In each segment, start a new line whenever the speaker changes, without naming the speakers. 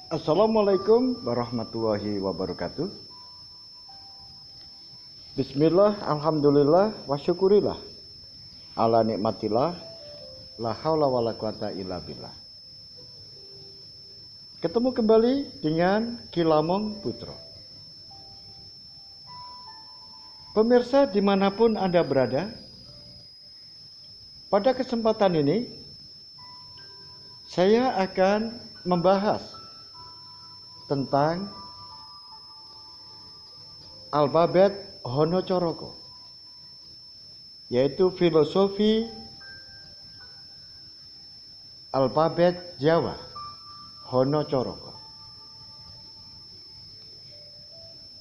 Assalamualaikum warahmatullahi wabarakatuh. Bismillah, alhamdulillah, wa syukurillah ala nikmatillah, la haula wala quwata illa billah. Ketemu kembali dengan Kilamong Putra. Pemirsa dimanapun Anda berada, pada kesempatan ini saya akan membahas tentang alfabet Hanacaraka, yaitu filosofi alfabet Jawa Hanacaraka.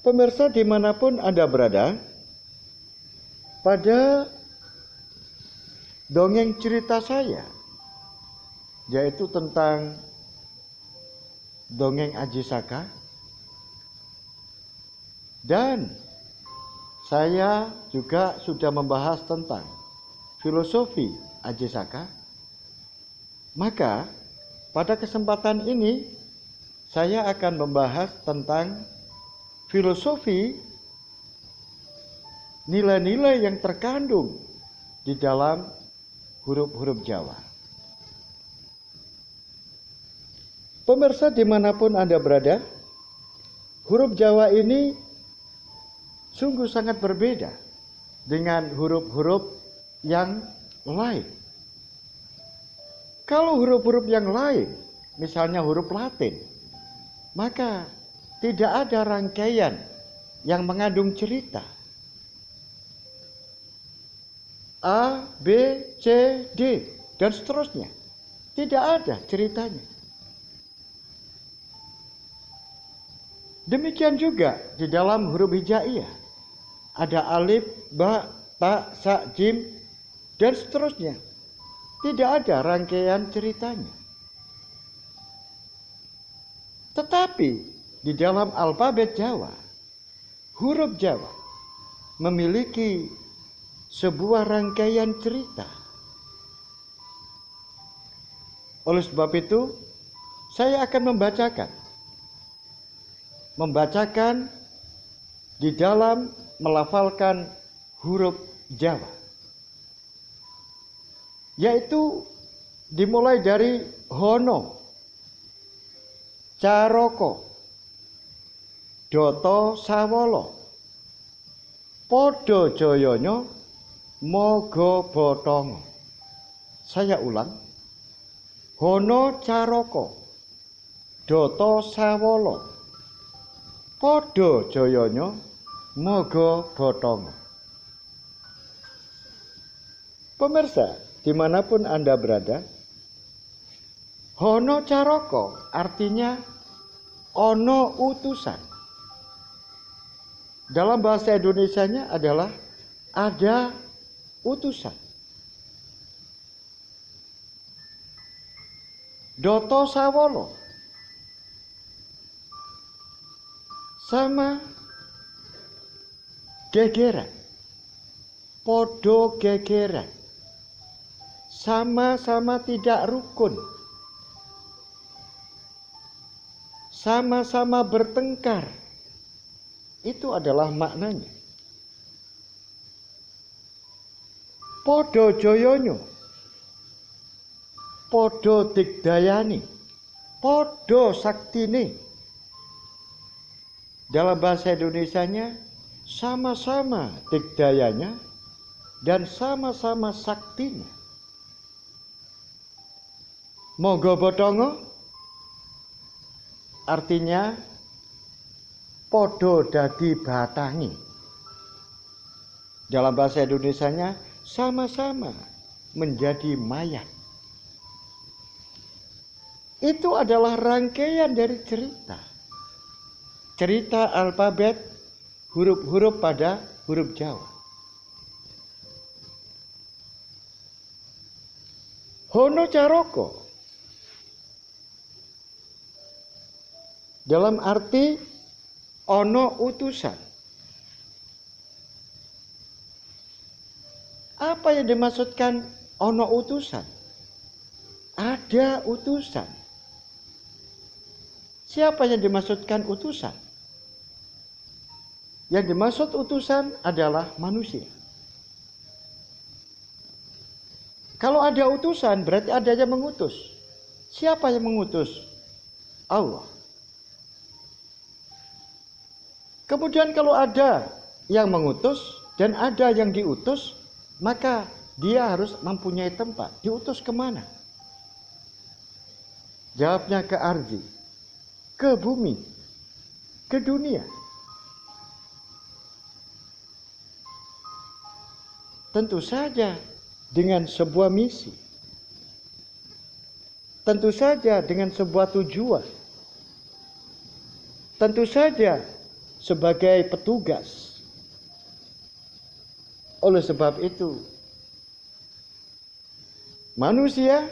Pemirsa dimanapun Anda berada, pada dongeng cerita saya, yaitu tentang dongeng Aji Saka, dan saya juga sudah membahas tentang filosofi Aji Saka. Maka pada kesempatan ini saya akan membahas tentang filosofi nilai-nilai yang terkandung di dalam huruf-huruf Jawa. Pemirsa dimanapun Anda berada, huruf Jawa ini sungguh sangat berbeda dengan huruf-huruf yang lain. Kalau huruf-huruf yang lain, misalnya huruf Latin, maka tidak ada rangkaian yang mengandung cerita. A, B, C, D, dan seterusnya. Tidak ada ceritanya. Demikian juga di dalam huruf hijaiyah. Ada alif, ba, ta, sa, jim, dan seterusnya. Tidak ada rangkaian ceritanya. Tetapi di dalam alfabet Jawa, huruf Jawa memiliki sebuah rangkaian cerita. Oleh sebab itu, saya akan membacakan di dalam melafalkan huruf Jawa, yaitu dimulai dari Hono, Caroko, Doto Sawolo, Podo Joyonyo, Mogo Botongo. Saya ulang, Hono Caroko, Doto Sawolo, Podo Joyonyo, Mogo Botongo. Pemirsa, dimanapun Anda berada, Hono Caroko artinya ono utusan. Dalam bahasa Indonesianya adalah ada utusan. Doto Sawolo sama gegeran, podo gegeran, sama-sama tidak rukun, sama-sama bertengkar. Itu adalah maknanya. Podo joyonyo, podo digdayani, podo saktine. Dalam bahasa Indonesianya, sama-sama digdayanya dan sama-sama saktinya. Mogo Botongo artinya podo dadi batangi. Dalam bahasa Indonesianya, sama-sama menjadi mayat. Itu adalah rangkaian dari cerita alfabet huruf-huruf pada huruf Jawa. Hono Caroko dalam arti ono utusan. Apa yang dimaksudkan ono utusan? Ada utusan. Siapa yang dimaksudkan utusan? Yang dimaksud utusan adalah manusia. Kalau ada utusan berarti ada yang mengutus. Siapa yang mengutus? Allah. Kemudian kalau ada yang mengutus dan ada yang diutus, maka dia harus mempunyai tempat. Diutus kemana? Jawabnya ke ardi, ke bumi, ke dunia. Tentu saja dengan sebuah misi. Tentu saja dengan sebuah tujuan. Tentu saja sebagai petugas. Oleh sebab itu, manusia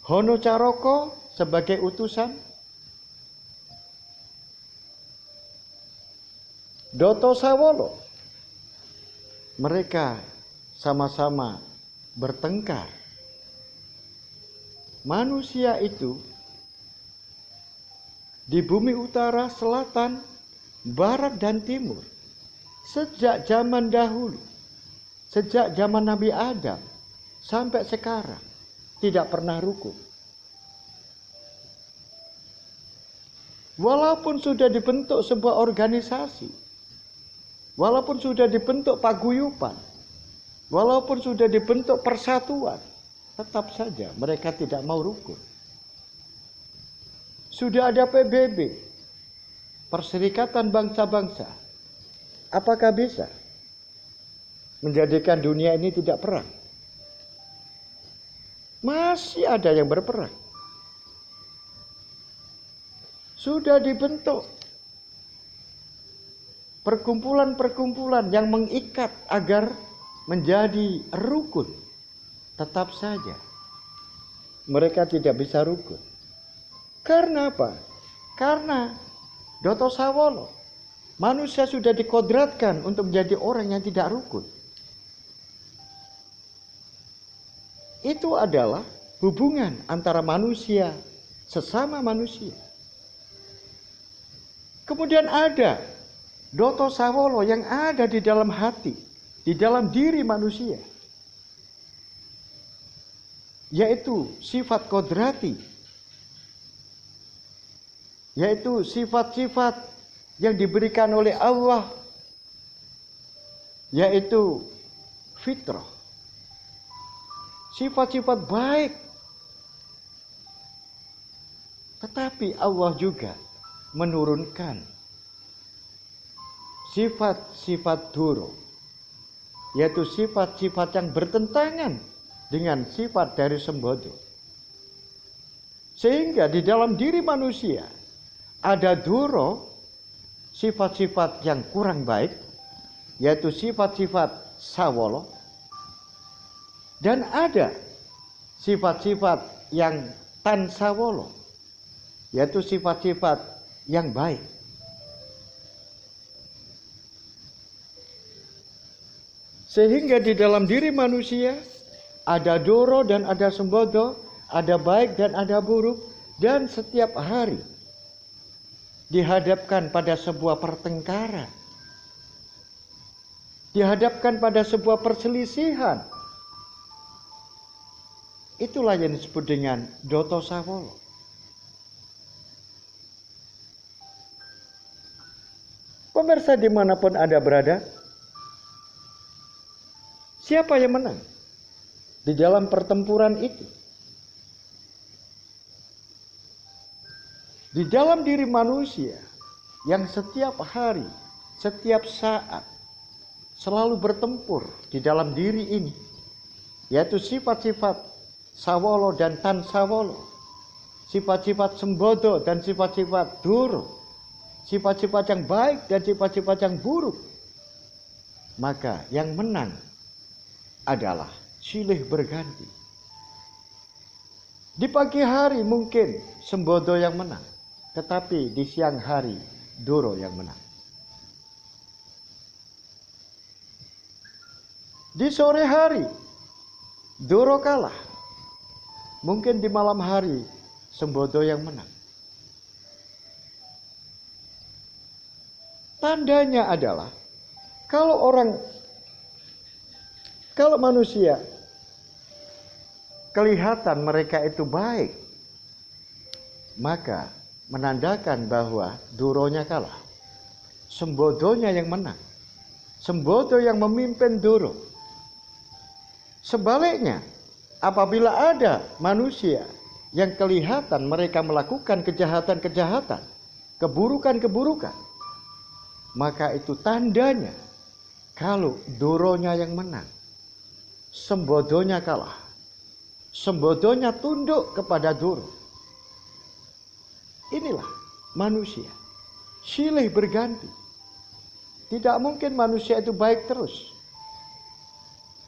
Hono Caroko sebagai utusan, Doto Sawolo, mereka sama-sama bertengkar. Manusia itu di bumi utara, selatan, barat, dan timur sejak zaman dahulu, sejak zaman Nabi Adam sampai sekarang tidak pernah rukun. Walaupun sudah dibentuk sebuah organisasi, walaupun sudah dibentuk paguyuban, walaupun sudah dibentuk persatuan, tetap saja mereka tidak mau rukun. Sudah ada PBB, Perserikatan Bangsa-Bangsa. Apakah bisa menjadikan dunia ini tidak perang? Masih ada yang berperang. Sudah dibentuk perkumpulan-perkumpulan yang mengikat agar menjadi rukun. Tetap saja mereka tidak bisa rukun. Karena apa? Karena Doto Sawolo, manusia sudah dikodratkan untuk menjadi orang yang tidak rukun. Itu adalah hubungan antara manusia sesama manusia. Kemudian ada Doto Sawolo yang ada di dalam hati, di dalam diri manusia, yaitu sifat kodrati, yaitu sifat-sifat yang diberikan oleh Allah, yaitu fitrah, sifat-sifat baik. Tetapi Allah juga menurunkan sifat-sifat duro, yaitu sifat-sifat yang bertentangan dengan sifat dari Sembodo. Sehingga di dalam diri manusia ada duro, sifat-sifat yang kurang baik, yaitu sifat-sifat Sawolo, dan ada sifat-sifat yang Tan Sawolo, yaitu sifat-sifat yang baik. Sehingga di dalam diri manusia ada doro dan ada sembodo, ada baik dan ada buruk, dan setiap hari dihadapkan pada sebuah pertengkaran, dihadapkan pada sebuah perselisihan. Itulah yang disebut dengan Doto Sawolo. Pemirsa dimanapun Anda berada, siapa yang menang di dalam pertempuran itu? Di dalam diri manusia yang setiap hari, setiap saat selalu bertempur di dalam diri ini, yaitu sifat-sifat Sawolo dan Tan Sawolo, sifat-sifat Sembodo dan sifat-sifat Duro, sifat-sifat yang baik dan sifat-sifat yang buruk. Maka yang menang adalah silih berganti. Di pagi hari mungkin Sembodo yang menang, tetapi di siang hari Doro yang menang. Di sore hari Doro kalah, mungkin di malam hari Sembodo yang menang. Tandanya adalah kalau manusia kelihatan mereka itu baik, maka menandakan bahwa duronya kalah. Sembodonya yang menang. Sembodo yang memimpin duro. Sebaliknya, apabila ada manusia yang kelihatan mereka melakukan kejahatan-kejahatan, keburukan-keburukan, maka itu tandanya kalau duronya yang menang, sembodonya kalah. Sembodonya tunduk kepada duro. Inilah manusia. Silih berganti. Tidak mungkin manusia itu baik terus.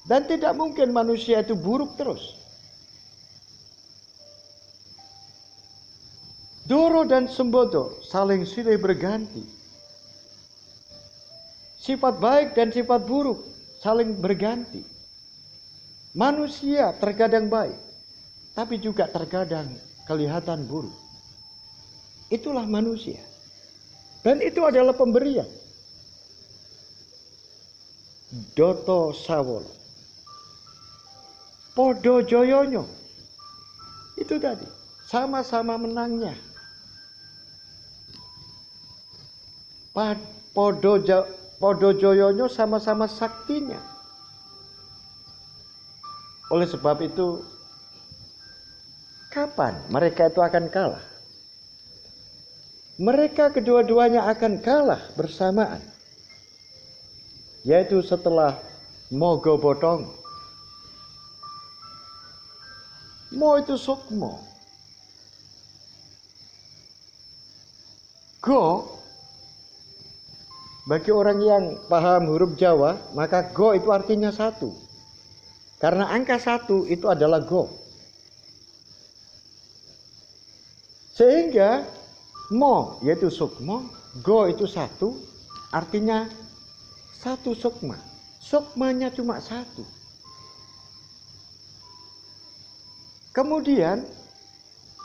Dan tidak mungkin manusia itu buruk terus. Doro dan sembodo saling silih berganti. Sifat baik dan sifat buruk saling berganti. Manusia terkadang baik, tapi juga terkadang kelihatan buruk. Itulah manusia. Dan itu adalah pemberian. Doto sawolo. Podo joyonyo. Itu tadi. Sama-sama menangnya. Podo joyonyo sama-sama saktinya. Oleh sebab itu, kapan mereka itu akan kalah? Mereka kedua-duanya akan kalah bersamaan. Yaitu setelah Mogo Botong. Mo itu sukmo. Go, bagi orang yang paham huruf Jawa, maka go itu artinya satu. Karena angka 1 itu adalah go. Sehingga mo yaitu sukmo, go itu 1, artinya 1 sukma. Sukmanya cuma 1. Kemudian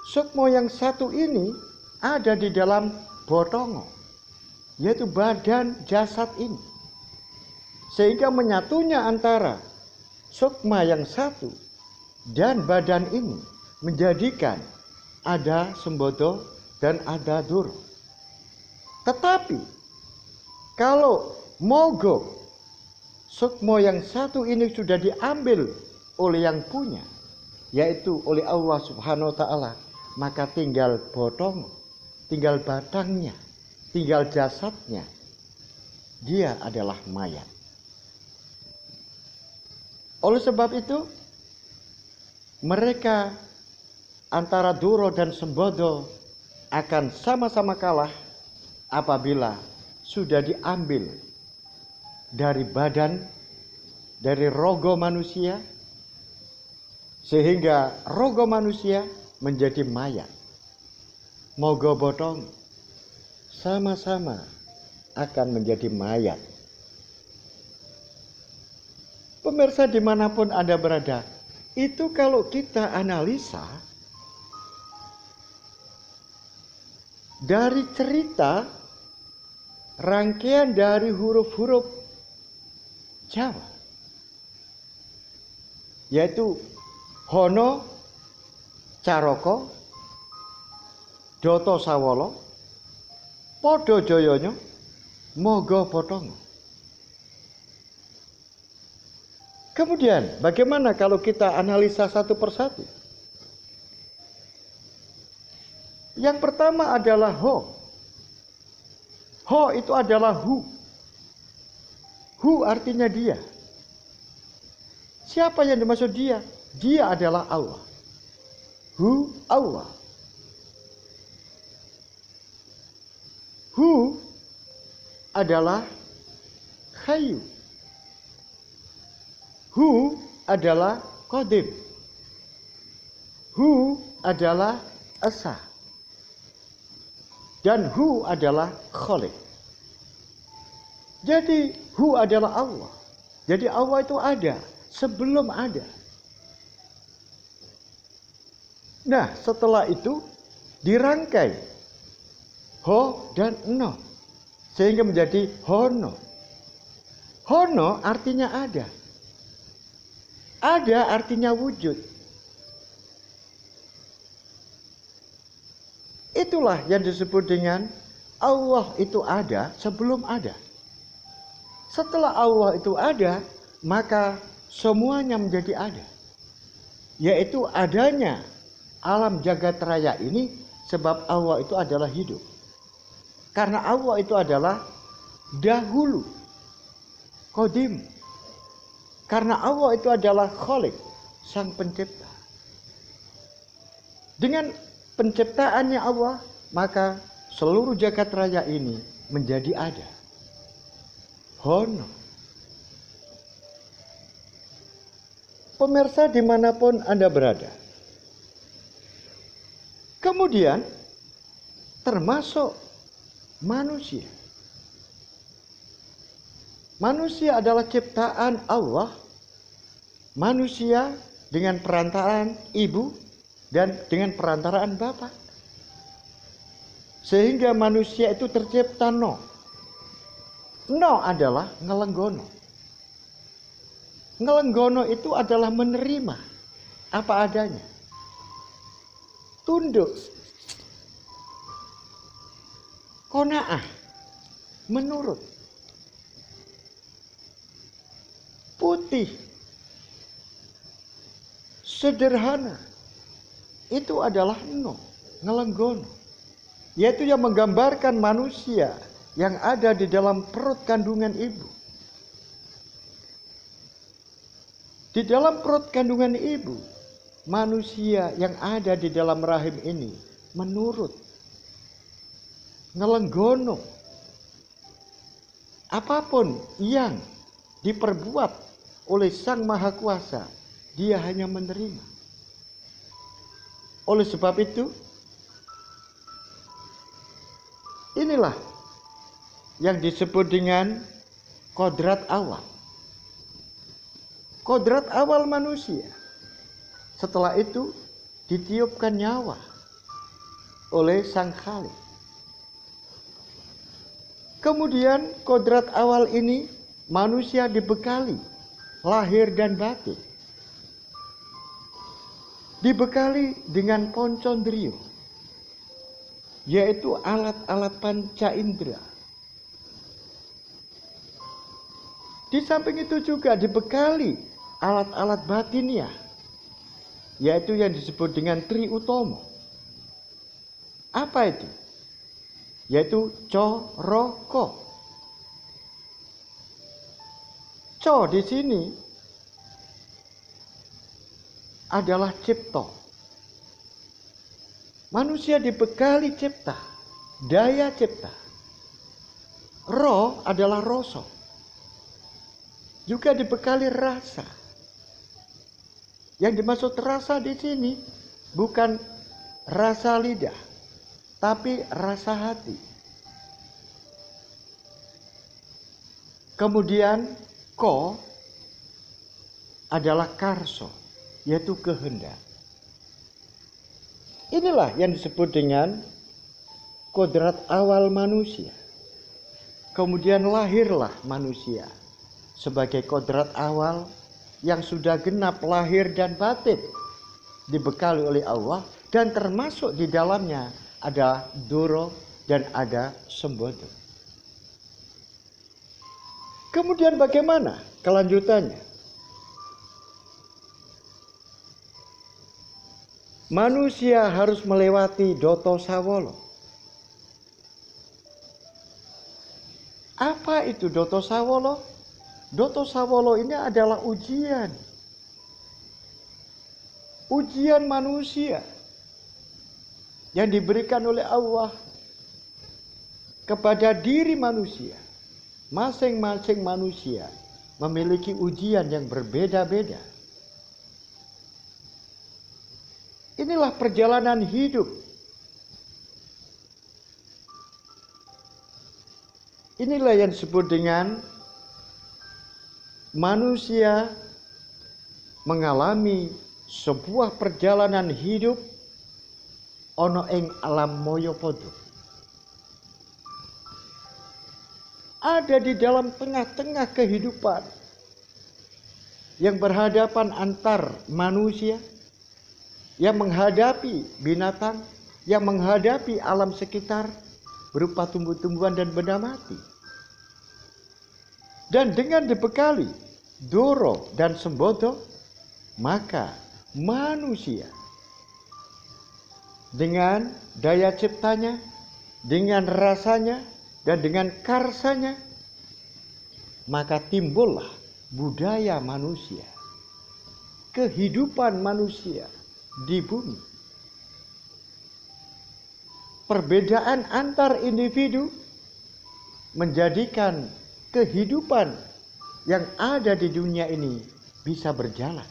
sukmo yang 1 ini ada di dalam botongo, yaitu badan jasad ini. Sehingga menyatunya antara sukma yang 1 dan badan ini menjadikan ada sembodo dan ada duro. Tetapi kalau mogo sukmo yang 1 ini sudah diambil oleh yang punya, yaitu oleh Allah Subhanahu wa Ta'ala, maka tinggal botong, tinggal batangnya, tinggal jasadnya. Dia adalah mayat. Oleh sebab itu, mereka antara duro dan sembodo akan sama-sama kalah apabila sudah diambil dari badan, dari rogo manusia, sehingga rogo manusia menjadi mayat. Mogo botong sama-sama akan menjadi mayat. Pemirsa dimanapun Anda berada, itu kalau kita analisa dari cerita rangkaian dari huruf-huruf Jawa, yaitu Hono, Caroko, Doto Sawolo, Podo Joyonyo, Mogo Botongo. Kemudian bagaimana kalau kita analisa satu persatu? Yang pertama adalah ho. Ho itu adalah hu. Hu artinya dia. Siapa yang dimaksud dia? Dia adalah Allah. Hu Allah. Hu adalah Hayyu. Hu adalah Qadim. Hu adalah Esa. Dan Hu adalah Khaliq. Jadi Hu adalah Allah. Jadi Allah itu ada sebelum ada. Nah, setelah itu dirangkai Ho dan No. sehingga menjadi hono. Hono artinya ada. Ada artinya wujud. Itulah yang disebut dengan Allah itu ada sebelum ada. Setelah Allah itu ada, maka semuanya menjadi ada. Yaitu adanya alam jagat raya ini sebab Allah itu adalah hidup. Karena Allah itu adalah dahulu, qadim. Karena Allah itu adalah Khalik, sang pencipta. Dengan penciptaannya Allah, maka seluruh jagat raya ini menjadi ada. Hono. Pemirsa dimanapun Anda berada. Kemudian termasuk manusia. Manusia adalah ciptaan Allah. Manusia dengan perantaraan ibu dan dengan perantaraan bapak. Sehingga manusia itu tercipta no. No adalah ngelenggono. Ngelenggono itu adalah menerima apa adanya. Tunduk. Qanaah. Menurut. Putih, sederhana, itu adalah no, ngelenggono, yaitu yang menggambarkan manusia yang ada di dalam perut kandungan ibu. Di dalam perut kandungan ibu, manusia yang ada di dalam rahim ini menurut, ngelenggono, apapun yang diperbuat oleh Sang Maha Kuasa, dia hanya menerima. Oleh sebab itu, inilah yang disebut dengan kodrat awal. Kodrat awal manusia. Setelah itu ditiupkan nyawa oleh Sang Khalik. Kemudian kodrat awal ini manusia dibekali lahir dan batin. Dibekali dengan poncondrio, yaitu alat-alat panca indera. Di samping itu juga dibekali alat-alat batiniah, yaitu yang disebut dengan Tri Utomo. Apa itu? Yaitu coroko. Co di sini adalah cipto. Manusia dibekali cipta, daya cipta. Roh adalah rasa. Juga dibekali rasa. Yang dimaksud rasa di sini bukan rasa lidah, tapi rasa hati. Kemudian ko adalah karso, yaitu kehendak. Inilah yang disebut dengan kodrat awal manusia. Kemudian lahirlah manusia sebagai kodrat awal yang sudah genap lahir dan batin, dibekali oleh Allah, dan termasuk di dalamnya ada doro dan ada sembodo. Kemudian bagaimana kelanjutannya? Manusia harus melewati Doto Sawolo. Apa itu Doto Sawolo? Doto Sawolo ini adalah ujian. Ujian manusia yang diberikan oleh Allah kepada diri manusia. Masing-masing manusia memiliki ujian yang berbeda-beda. Inilah perjalanan hidup. Inilah yang disebut dengan manusia mengalami sebuah perjalanan hidup ono ing alam moyo podo. ada di dalam tengah-tengah kehidupan yang berhadapan antar manusia, yang menghadapi binatang, yang menghadapi alam sekitar berupa tumbuh-tumbuhan dan benda mati. Dan dengan dibekali Doro dan Sembodo, maka manusia dengan daya ciptanya, dengan rasanya, dan dengan karsanya, maka timbullah budaya manusia, kehidupan manusia di bumi. Perbedaan antar individu menjadikan kehidupan yang ada di dunia ini bisa berjalan.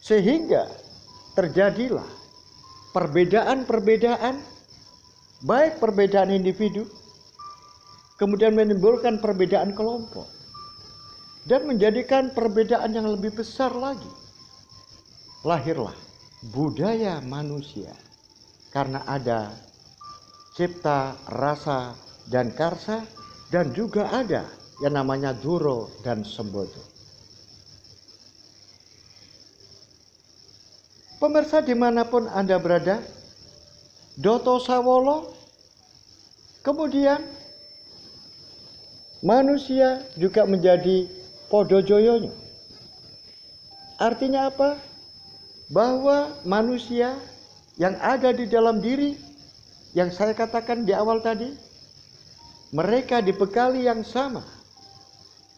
Sehingga terjadilah perbedaan-perbedaan, baik perbedaan individu, kemudian menimbulkan perbedaan kelompok, dan menjadikan perbedaan yang lebih besar lagi. Lahirlah budaya manusia karena ada cipta, rasa, dan karsa, dan juga ada yang namanya Doro dan Sembodo. Pemirsa dimanapun Anda berada, Doto Sawolo, kemudian manusia juga menjadi podo joyonya. Artinya apa? Bahwa manusia yang ada di dalam diri, yang saya katakan di awal tadi, mereka dibekali yang sama,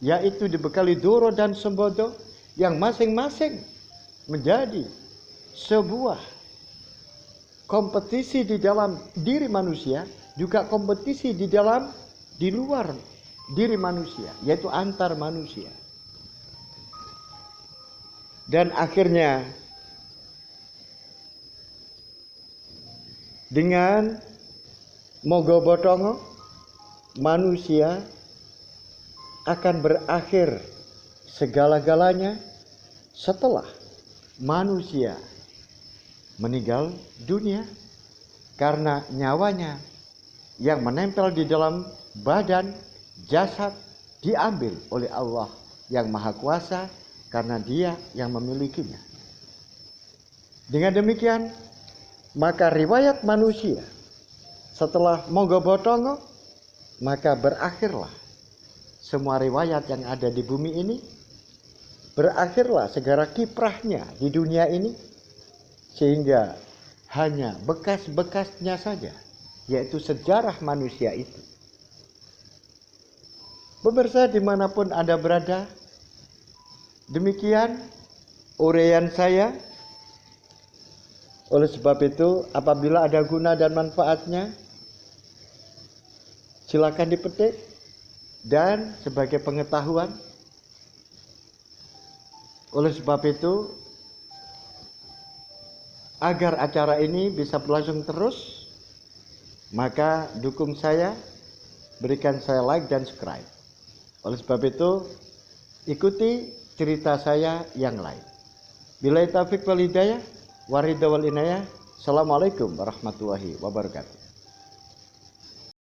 yaitu dibekali Doro dan Sembodo, yang masing-masing menjadi sebuah kompetisi di dalam diri manusia, juga kompetisi di luar diri manusia, yaitu antar manusia. Dan akhirnya dengan Mogobotongo, manusia akan berakhir segala-galanya setelah manusia meninggal dunia, karena nyawanya yang menempel di dalam badan jasad diambil oleh Allah yang Maha Kuasa, karena Dia yang memilikinya. Dengan demikian, maka riwayat manusia setelah Mogobotongo, maka berakhirlah semua riwayat yang ada di bumi ini, berakhirlah segala kiprahnya di dunia ini, sehingga hanya bekas-bekasnya saja, yaitu sejarah manusia itu. Pemirsa dimanapun Anda berada, demikian uraian saya. Oleh sebab itu, apabila ada guna dan manfaatnya, silakan dipetik. Dan sebagai pengetahuan, oleh sebab itu, agar acara ini bisa berlangsung terus, maka dukung saya, berikan saya like dan subscribe. Oleh sebab itu, ikuti cerita saya yang lain. Billahi taufiq wal hidayah, waridha wal inayah. Assalamualaikum warahmatullahi wabarakatuh.